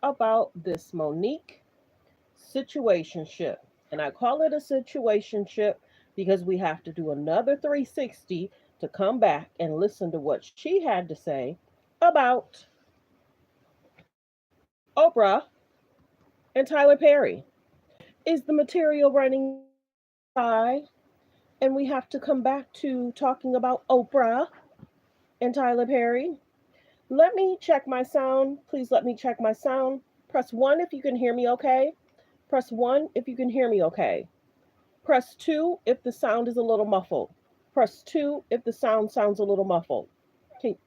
about this Monique situationship. And I call it a situationship because we have to do another 360 to come back and listen to what she had to say about Oprah and Tyler Perry. Is the material running high? And we have to come back to talking about Oprah and Tyler Perry. Let me check my sound. Please let me check my sound. Press 1 if you can hear me okay. Press 1 if you can hear me okay. Press 2 if the sound is a little muffled. Press 2 if the sound sounds a little muffled. Okay.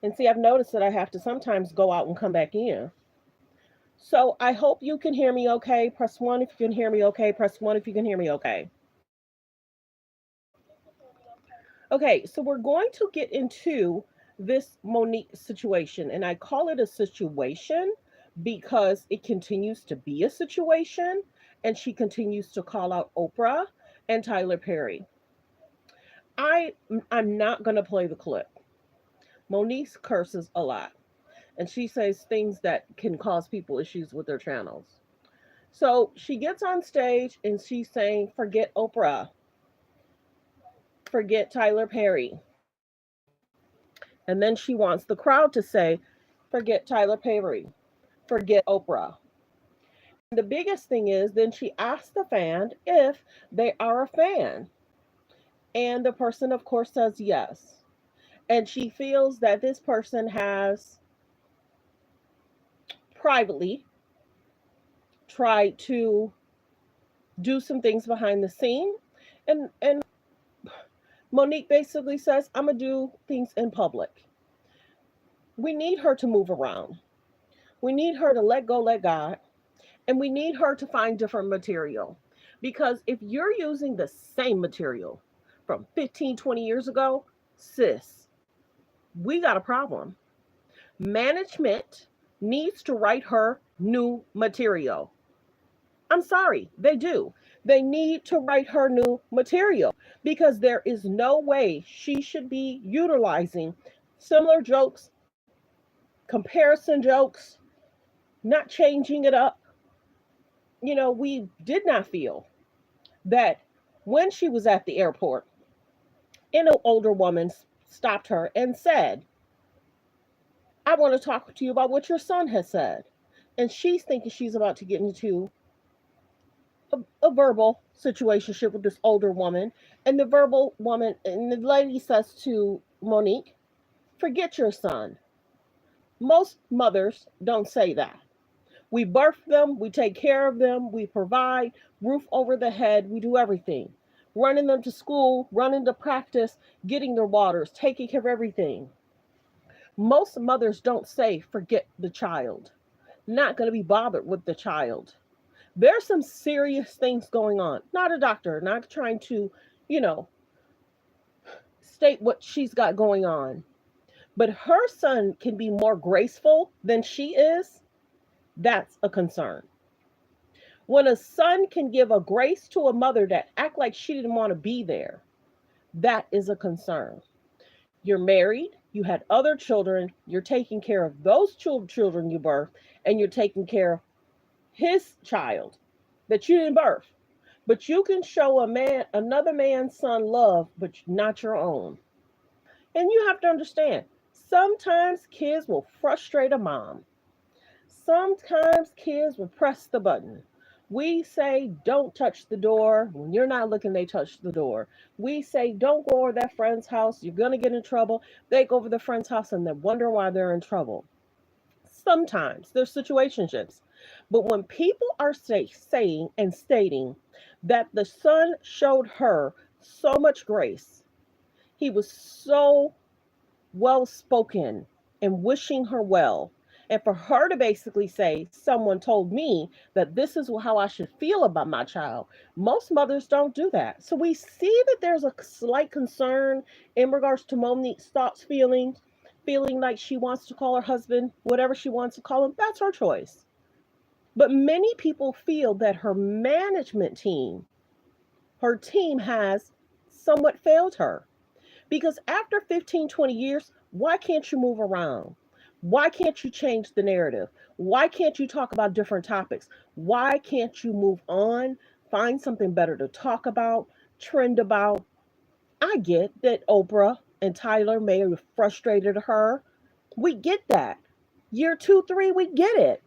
And see, I've noticed that I have to sometimes go out and come back in. So I hope you can hear me okay. Press 1 if you can hear me okay. Press 1 if you can hear me okay. Okay, so we're going to get into this Monique situation, and I call it a situation because it continues to be a situation, and she continues to call out Oprah and Tyler Perry. I I'm not going to play the clip. Monique curses a lot, and she says things that can cause people issues with their channels. So she gets on stage and she's saying, "Forget Oprah, forget Tyler Perry." And then she wants the crowd to say, "Forget Tyler Perry, forget Oprah." And the biggest thing is, then she asks the fan if they are a fan. And the person, of course, says yes. And she feels that this person has privately tried to do some things behind the scene. And Monique basically says, "I'm going to do things in public." We need her to move around. We need her to let go, let God. And we need her to find different material. Because if you're using the same material from 15, 20 years ago, sis, we got a problem. Management needs to write her new material. I'm sorry, they do. They need to write her new material because there is no way she should be utilizing similar jokes, comparison jokes, not changing it up. We did not feel that when she was at the airport, an older woman stopped her and said, "I want to talk to you about what your son has said." And she's thinking she's about to get into a verbal situation with this older woman. And the verbal woman, and the lady says to Monique, "Forget your son." Most mothers don't say that. We birth them, we take care of them, we provide roof over the head, we do everything. Running them to school, running to practice, getting their waters, taking care of everything. Most mothers don't say, "Forget the child." Not going to be bothered with the child. There's some serious things going on. Not a doctor, not trying to, you know, state what she's got going on. But her son can be more graceful than she is. That's a concern. When a son can give a grace to a mother that act like she didn't want to be there, that is a concern. You're married, you had other children, you're taking care of those children you birthed, and you're taking care of his child that you didn't birth. But you can show another man's son love, but not your own. And you have to understand, sometimes kids will frustrate a mom. Sometimes kids will press the button. We say, "Don't touch the door." When you're not looking, they touch the door. We say, "Don't go over that friend's house. You're going to get in trouble." They go over the friend's house and they wonder why they're in trouble. Sometimes there's situationships. But when people are saying and stating that the son showed her so much grace, he was so well spoken and wishing her well. And for her to basically say, "Someone told me that this is how I should feel about my child." Most mothers don't do that. So we see that there's a slight concern in regards to Monique's thoughts, feelings, feeling like she wants to call her husband whatever she wants to call him. That's her choice. But many people feel that her team has somewhat failed her. Because after 15, 20 years, why can't you move around? Why can't you change the narrative? Why can't you talk about different topics? Why can't you move on, find something better to talk about, trend about? I get that Oprah and Tyler may have frustrated her. We get that. Year two, three, we get it.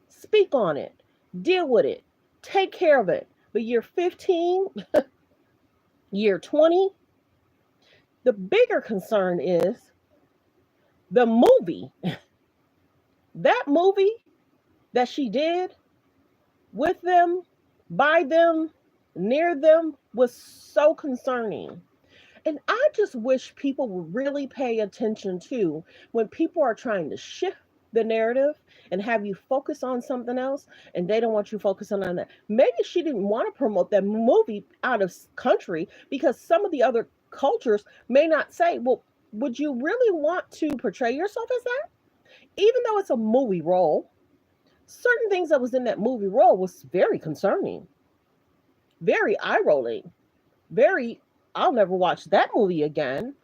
Speak on it, deal with it, take care of it. But year 15, year 20, the bigger concern is the movie. That movie that she did with them, by them, near them was so concerning. And I just wish people would really pay attention to when people are trying to shift the narrative and have you focus on something else and they don't want you focusing on that. Maybe she didn't want to promote that movie out of country because some of the other cultures may not say, well, would you really want to portray yourself as that? Even though it's a movie role, certain things that was in that movie role was very concerning, very eye rolling, very, I'll never watch that movie again.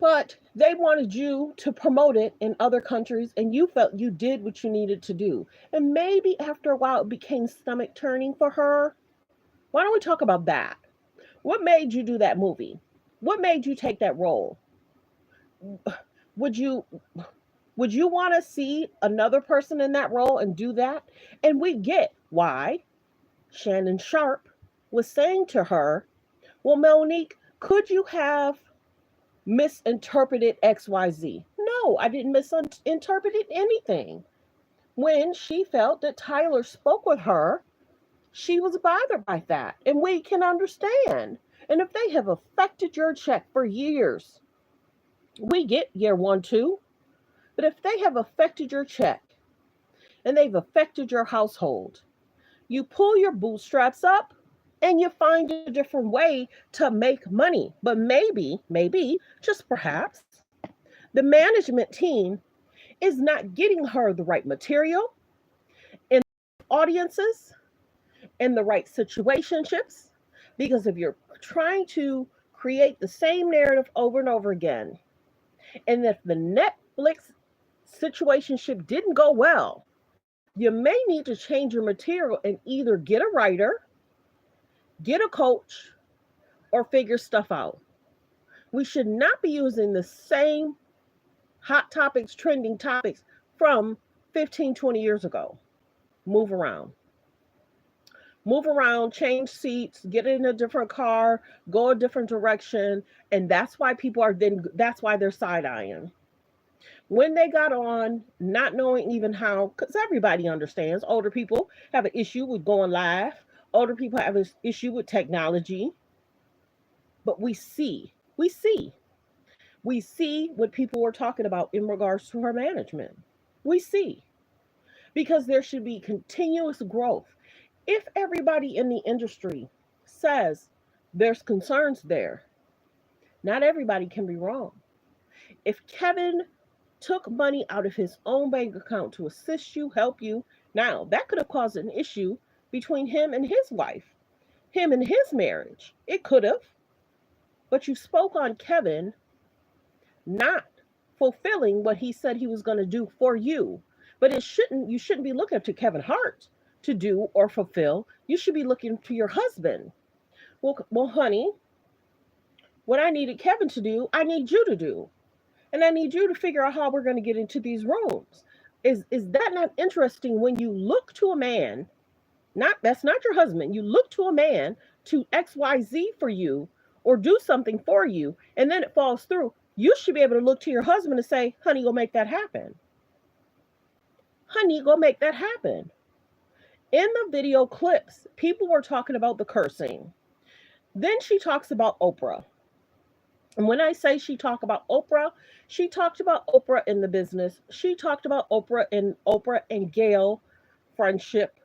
But they wanted you to promote it in other countries, and you felt you did what you needed to do. And maybe after a while, it became stomach turning for her. Why don't we talk about that? What made you do that movie? What made you take that role? Would you would you want to see another person in that role and do that? And we get why Shannon Sharp was saying to her, well, Monique, could you have misinterpreted XYZ? No, I didn't misinterpret anything. When she felt that Tyler spoke with her, she was bothered by that. And we can understand. And if they have affected your check for years, we get year one, two. But if they have affected your check and they've affected your household, you pull your bootstraps up and you find a different way to make money. But maybe, just perhaps, the management team is not getting her the right material in audiences and the right situationships. Because if you're trying to create the same narrative over and over again, and if the Netflix situationship didn't go well, you may need to change your material and either get a writer, get a coach, or figure stuff out. We should not be using the same hot topics, trending topics from 15, 20 years ago. Move around. Move around, change seats, get in a different car, go a different direction. And that's why people are then, that's why they're side eyeing. When they got on, not knowing even how, because everybody understands older people have an issue with going live, older people have an issue with technology. But we see what people were talking about in regards to her management. We see, because there should be continuous growth. If everybody in the industry says there's concerns there, not everybody can be wrong. If Kevin took money out of his own bank account to assist you, help you, now that could have caused an issue between him and his wife, him and his marriage. It could have. But you spoke on Kevin not fulfilling what he said he was going to do for you. But you shouldn't be looking to Kevin Hart to do or fulfill. You should be looking to your husband. Well, honey, what I needed Kevin to do, I need you to do. And I need you to figure out how we're going to get into these rooms. Is that not interesting when you look to a man, not that's not your husband, you look to a man to XYZ for you or do something for you, and then it falls through. You should be able to look to your husband and say, honey, go make that happen. Honey, go make that happen. In the video clips, people were talking about the cursing. Then she talks about Oprah. And when I say she talked about Oprah in the business. She talked about Oprah and Gail friendship.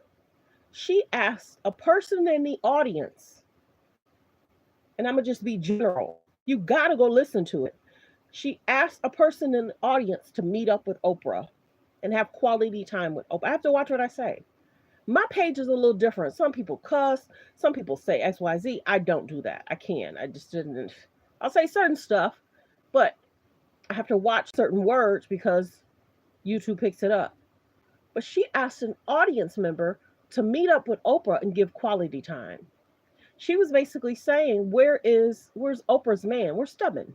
She asked a person in the audience, and I'm gonna just be general. You gotta go listen to it. She asked a person in the audience to meet up with Oprah and have quality time with Oprah. I have to watch what I say. My page is a little different. Some people cuss, some people say XYZ. I don't do that. I just didn't. I'll say certain stuff, but I have to watch certain words because YouTube picks it up. But she asked an audience member to meet up with Oprah and give quality time. She was basically saying, where's Oprah's man? Where's Stubborn?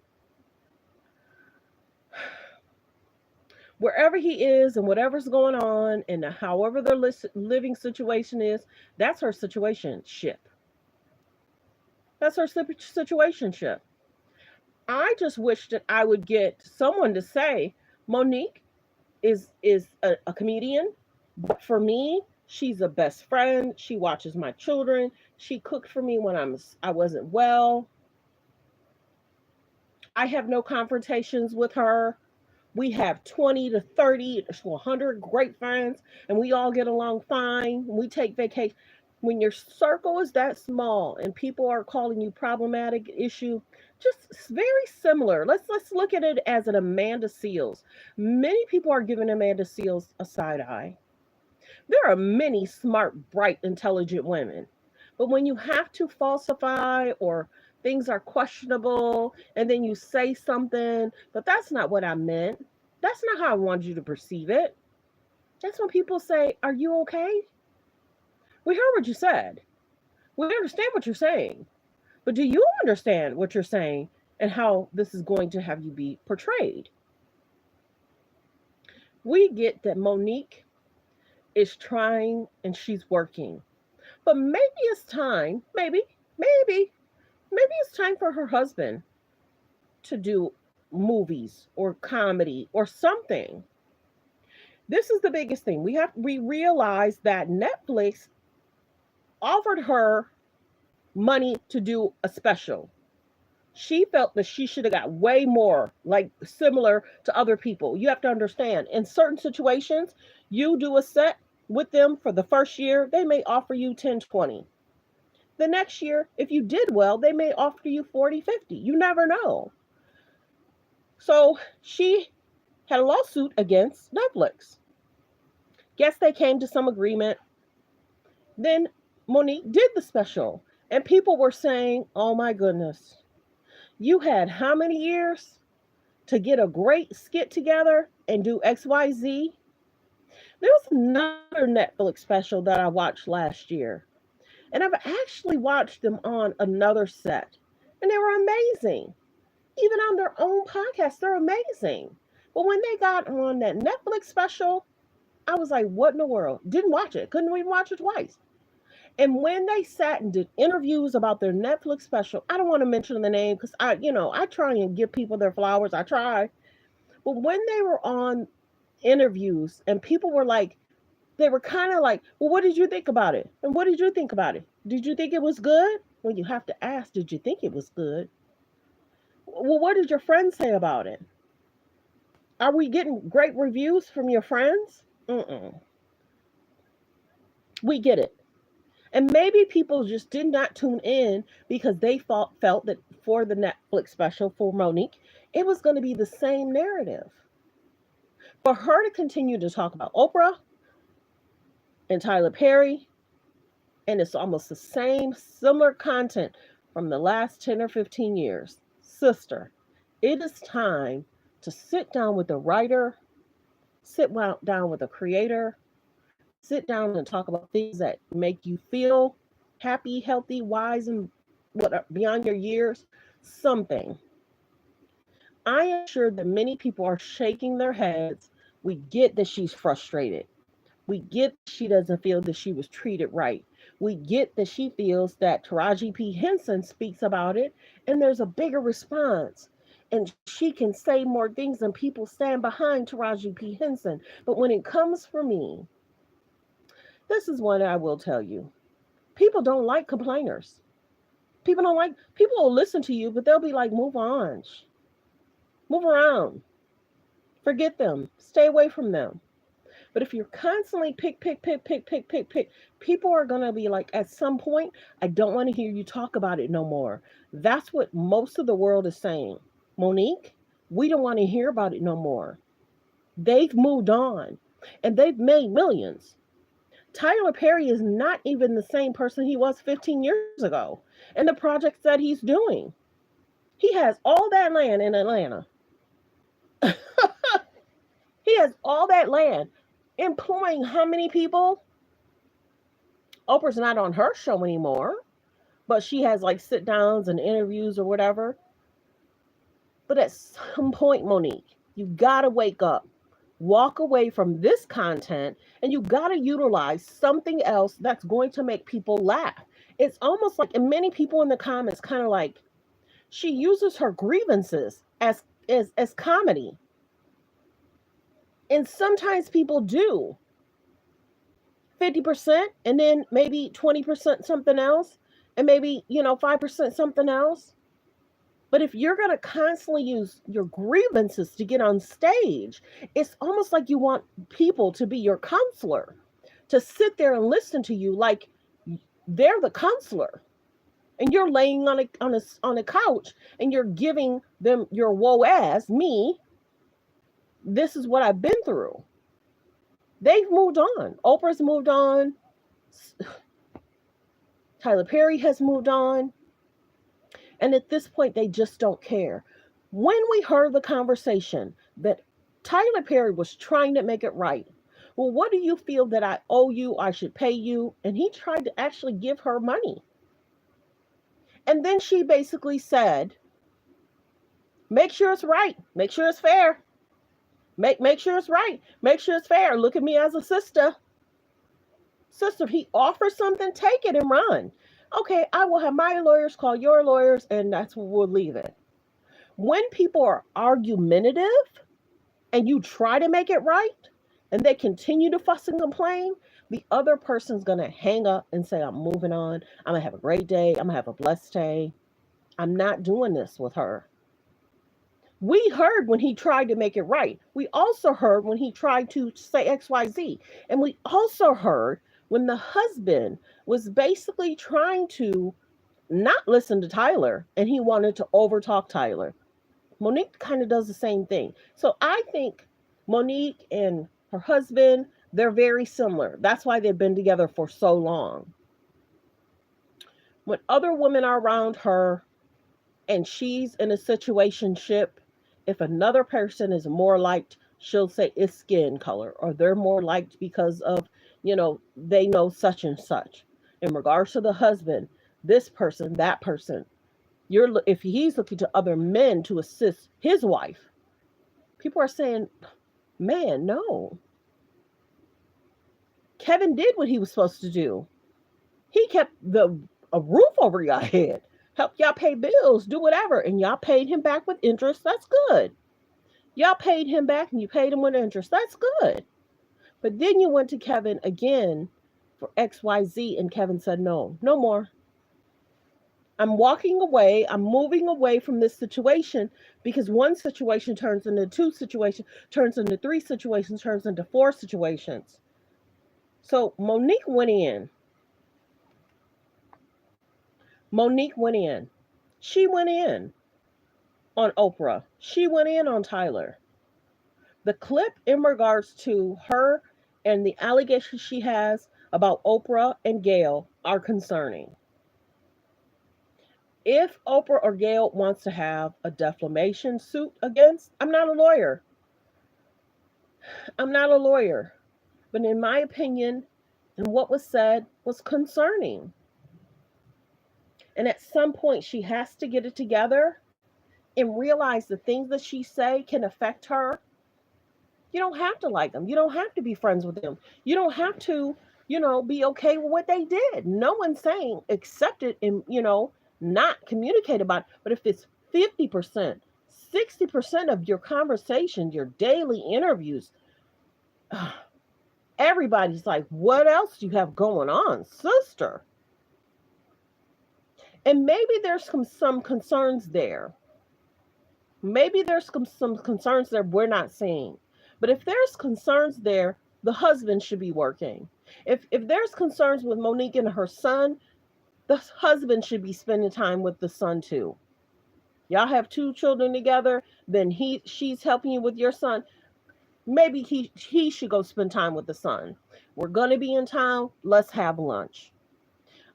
Wherever he is and whatever's going on and however their living situation is, that's her situation ship. That's her situation ship. I just wish that I would get someone to say, Monique is a comedian, but for me, she's a best friend. She watches my children. She cooked for me when I wasn't well. I have no confrontations with her. We have 20 to 30 to 100 great friends, and we all get along fine. We take vacation. When your circle is that small and people are calling you problematic issue, just very similar. Let's look at it as an Amanda Seals. Many people are giving Amanda Seals a side eye. There are many smart, bright, intelligent women. But when you have to falsify or things are questionable and then you say something, but that's not what I meant. That's not how I wanted you to perceive it. That's when people say, are you okay? We heard what you said. We understand what you're saying. But do you understand what you're saying and how this is going to have you be portrayed? We get that Monique is trying and she's working. But maybe it's time, maybe it's time for her husband to do movies or comedy or something. This is the biggest thing. We realize that Netflix offered her money to do a special. She felt that she should have got way more, like similar to other people. You have to understand, in certain situations, you do a set with them for the first year, they may offer you 10, 20. The next year, if you did well, they may offer you 40, 50. You never know. So she had a lawsuit against Netflix. Guess they came to some agreement. Then Monique did the special, and people were saying, oh my goodness, you had how many years to get a great skit together and do XYZ? There was another Netflix special that I watched last year, and I've actually watched them on another set, and they were amazing. Even on their own podcast, they're amazing. But when they got on that Netflix special, I was like, what in the world? Didn't watch it. Couldn't even watch it twice. And when they sat and did interviews about their Netflix special, I don't want to mention the name because I try and give people their flowers. I try. But when they were on interviews and people were like, they were kind of like, well, what did you think about it? And what did you think about it? Did you think it was good? Well, you have to ask, did you think it was good? Well, what did your friends say about it? Are we getting great reviews from your friends? Mm-mm. We get it. And maybe people just did not tune in because they felt that for the Netflix special for Monique, it was going to be the same narrative. For her to continue to talk about Oprah and Tyler Perry, and it's almost the same similar content from the last 10 or 15 years. Sister, it is time to sit down with a writer, sit down with a creator, sit down and talk about things that make you feel happy, healthy, wise, and what beyond your years. Something. I am sure that many people are shaking their heads. We get that she's frustrated. We get she doesn't feel that she was treated right. We get that she feels that Taraji P. Henson speaks about it and there's a bigger response. And she can say more things and people stand behind Taraji P. Henson. But when it comes for me, this is what I will tell you. People don't like complainers. People will listen to you, but they'll be like, move on. Move around. Forget them. Stay away from them. But if you're constantly pick, people are going to be like, at some point, I don't want to hear you talk about it no more. That's what most of the world is saying. Monique, we don't want to hear about it no more. They've moved on and they've made millions. Tyler Perry is not even the same person he was 15 years ago and the projects that he's doing. He has all that land in Atlanta. He has all that land, employing how many people? Oprah's not on her show anymore, but she has like sit downs and interviews or whatever. But at some point, Monique, you gotta wake up, walk away from this content, and you gotta utilize something else that's going to make people laugh. It's almost like, and many people in the comments kind of like, she uses her grievances as comedy. And sometimes people do 50% and then maybe 20% something else, and maybe, 5% something else. But if you're going to constantly use your grievances to get on stage, it's almost like you want people to be your counselor, to sit there and listen to you like they're the counselor. And you're laying on a couch and you're giving them your woe as me. This is what I've been through. They've moved on. Oprah's moved on. Tyler Perry has moved on. And at this point, they just don't care. When we heard the conversation that Tyler Perry was trying to make it right, well, what do you feel that I owe you? I should pay you. And he tried to actually give her money. And then she basically said, make sure it's right. Make sure it's fair. Make sure it's right. Make sure it's fair. Look at me as a sister. Sister, if he offers something, take it and run. Okay, I will have my lawyers call your lawyers, and that's where we'll leave it. When people are argumentative and you try to make it right, and they continue to fuss and complain, the other person's going to hang up and say, I'm moving on. I'm going to have a great day. I'm going to have a blessed day. I'm not doing this with her. We heard when he tried to make it right. We also heard when he tried to say XYZ. And we also heard when the husband was basically trying to not listen to Tyler and he wanted to overtalk Tyler. Monique kind of does the same thing. So I think Monique and her husband, they're very similar. That's why they've been together for so long. When other women are around her and she's in a situationship, if another person is more liked, she'll say it's skin color, or they're more liked because of, they know such and such. In regards to the husband, this person, that person, if he's looking to other men to assist his wife, people are saying, man, no. Kevin did what he was supposed to do. He kept a roof over your head. Help y'all pay bills, do whatever. And y'all paid him back with interest. That's good. Y'all paid him back and you paid him with interest. That's good. But then you went to Kevin again for XYZ and Kevin said, no more. I'm walking away. I'm moving away from this situation because one situation turns into two situations, turns into three situations, turns into four situations. So Monique went in. She went in on Oprah. She went in on Tyler. The clip in regards to her and the allegations she has about Oprah and Gayle are concerning. If Oprah or Gayle wants to have a defamation suit against, I'm not a lawyer. But in my opinion, and what was said was concerning. And at some point, she has to get it together and realize the things that she say can affect her. You don't have to like them. You don't have to be friends with them. You don't have to, be okay with what they did. No one's saying accept it and, not communicate about it. But if it's 50%, 60% of your conversations, your daily interviews, everybody's like, what else do you have going on, sister? And maybe there's some concerns there. Maybe there's some concerns there we're not seeing. But if there's concerns there, the husband should be working. If there's concerns with Monique and her son, the husband should be spending time with the son too. Y'all have two children together, then she's helping you with your son. Maybe he should go spend time with the son. We're going to be in town. Let's have lunch.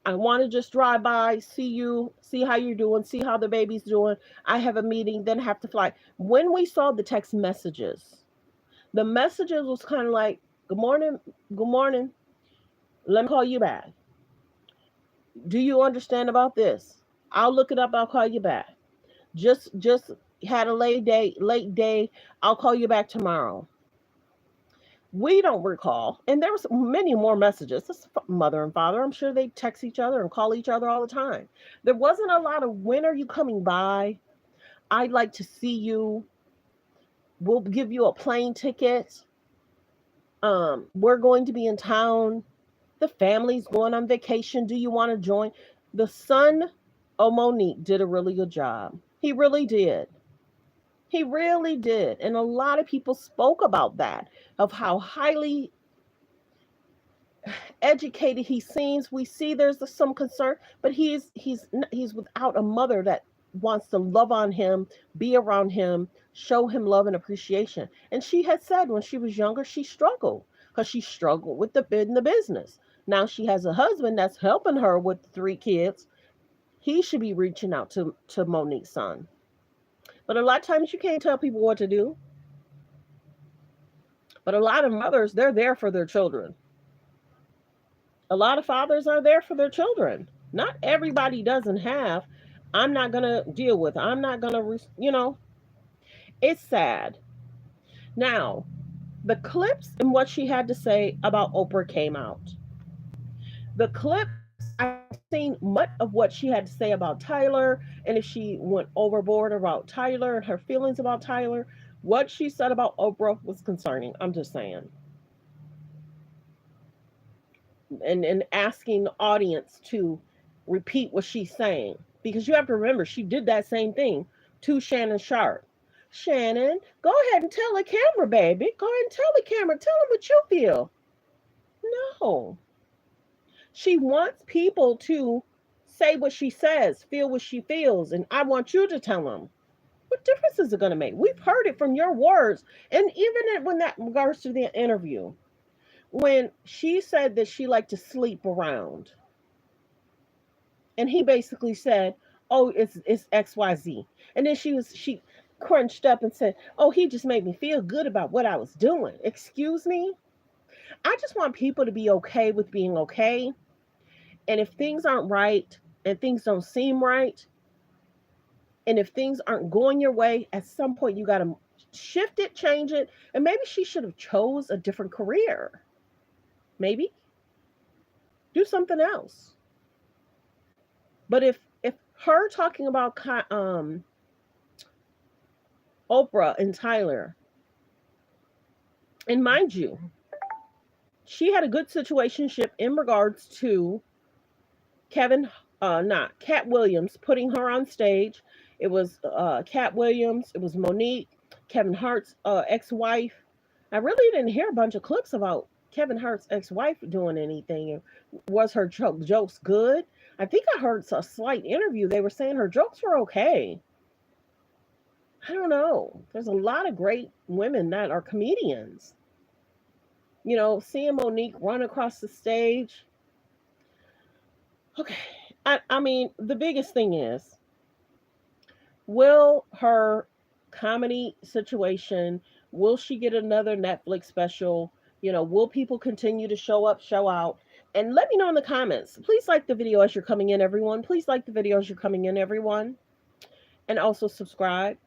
I want to just drive by, see you, see how you're doing, see how the baby's doing. I have a meeting, then have to fly. When we saw the text messages The messages was kind of like, "Good morning, good morning. Let me call you back. Do you understand about this? I'll look it up. I'll call you back. Just had a late day. I'll call you back tomorrow." We don't recall, and there was many more messages. This mother and father, I'm sure they text each other and call each other all the time. There wasn't a lot of, "When are you coming by? I'd like to see you. We'll give you a plane ticket. We're going to be in town. The family's going on vacation. Do you want to join?" The son of Monique did a really good job. He really did. He really did. And a lot of people spoke about that, of how highly educated he seems. We see there's some concern, but he's without a mother that wants to love on him, be around him, show him love and appreciation. And she had said when she was younger she struggled, because she struggled with the business. Now she has a husband that's helping her with 3 kids. He should be reaching out to Monique's son. But a lot of times you can't tell people what to do. But a lot of mothers, they're there for their children. A lot of fathers are there for their children. Not everybody doesn't have. "I'm not going to deal with. I'm not going to, it's sad. Now, the clips and what she had to say about Oprah came out. The clips, I've seen much of what she had to say about Tyler, and if she went overboard about Tyler and her feelings about Tyler. What she said about Oprah was concerning. I'm just saying. And asking the audience to repeat what she's saying. Because you have to remember, she did that same thing to Shannon Sharp. "Shannon, go ahead and tell the camera, baby. Go ahead and tell the camera. Tell them what you feel." No. She wants people to say what she says, feel what she feels, and I want you to tell them. What difference is it going to make? We've heard it from your words. And even when that regards to the interview, when she said that she liked to sleep around, and he basically said, "Oh, it's XYZ." And then she crunched up and said, "Oh, he just made me feel good about what I was doing." Excuse me? I just want people to be okay with being okay. And if things aren't right and things don't seem right, and if things aren't going your way, at some point you got to shift it, change it, and maybe she should have chose a different career. Maybe do something else. But if her talking about Oprah and Tyler, and mind you, she had a good situationship in regards to Kevin, not Cat Williams, putting her on stage. It was Cat Williams, it was Monique, Kevin Hart's ex-wife. I really didn't hear a bunch of clips about Kevin Hart's ex-wife doing anything. Was her jokes good? I think I heard a slight interview. They were saying her jokes were okay. I don't know. There's a lot of great women that are comedians. Seeing Monique run across the stage. Okay. I mean, the biggest thing is, will her comedy situation, will she get another Netflix special? Will people continue to show up, show out? And let me know in the comments. Please like the video as you're coming in, everyone. Please like the video as you're coming in, everyone. And also subscribe.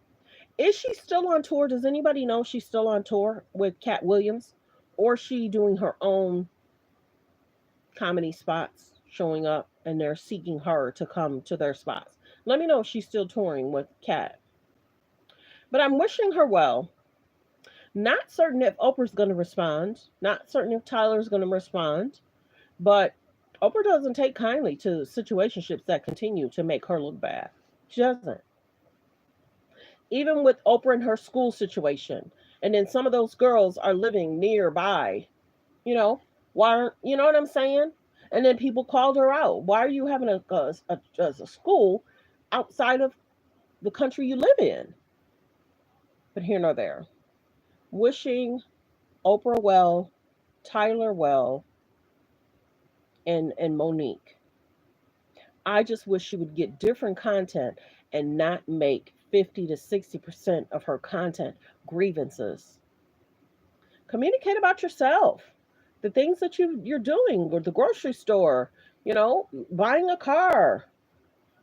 Is she still on tour? Does anybody know she's still on tour with Cat Williams? Or is she doing her own comedy spots, showing up, and they're seeking her to come to their spots? Let me know if she's still touring with Cat. But I'm wishing her well. Not certain if Oprah's going to respond. Not certain if Tyler's going to respond. But Oprah doesn't take kindly to situationships that continue to make her look bad. She doesn't. Even with Oprah and her school situation, and then some of those girls are living nearby. You know, why? You know what I'm saying? And then people called her out. Why are you having a school outside of the country you live in? But here nor there. Wishing Oprah well, Tyler well, and Monique. I just wish she would get different content and not make 50 to 60% of her content grievances. Communicate about yourself, the things that you're doing, or the grocery store, buying a car,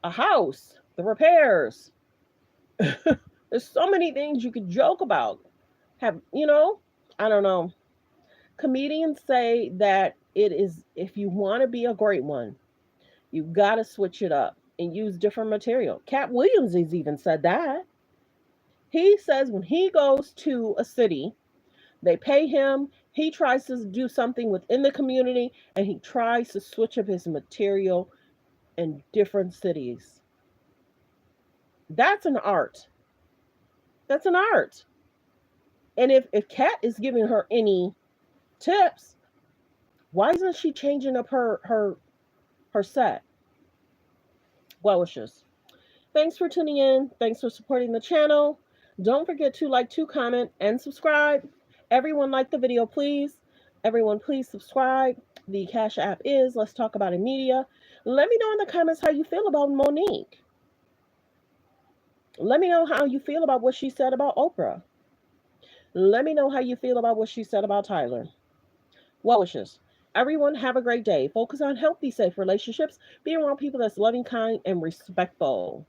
a house, the repairs. There's so many things you could joke about. I don't know. Comedians say that it is, if you want to be a great one, you got to switch it up and use different material. Cat Williams has even said that. He says when he goes to a city, they pay him, he tries to do something within the community, and he tries to switch up his material in different cities. That's an art. That's an art. And if Kat is giving her any tips, why isn't she changing up her set? Well wishes. Thanks for tuning in. Thanks for supporting the channel. Don't forget to like, to comment, and subscribe. Everyone like the video, please. Everyone, please subscribe. The Cash App is Let's Talk About It Media. Let me know in the comments how you feel about Monique. Let me know how you feel about what she said about Oprah. Let me know how you feel about what she said about Tyler. Well wishes. Everyone, have a great day. Focus on healthy, safe relationships. Be around people that's loving, kind, and respectful.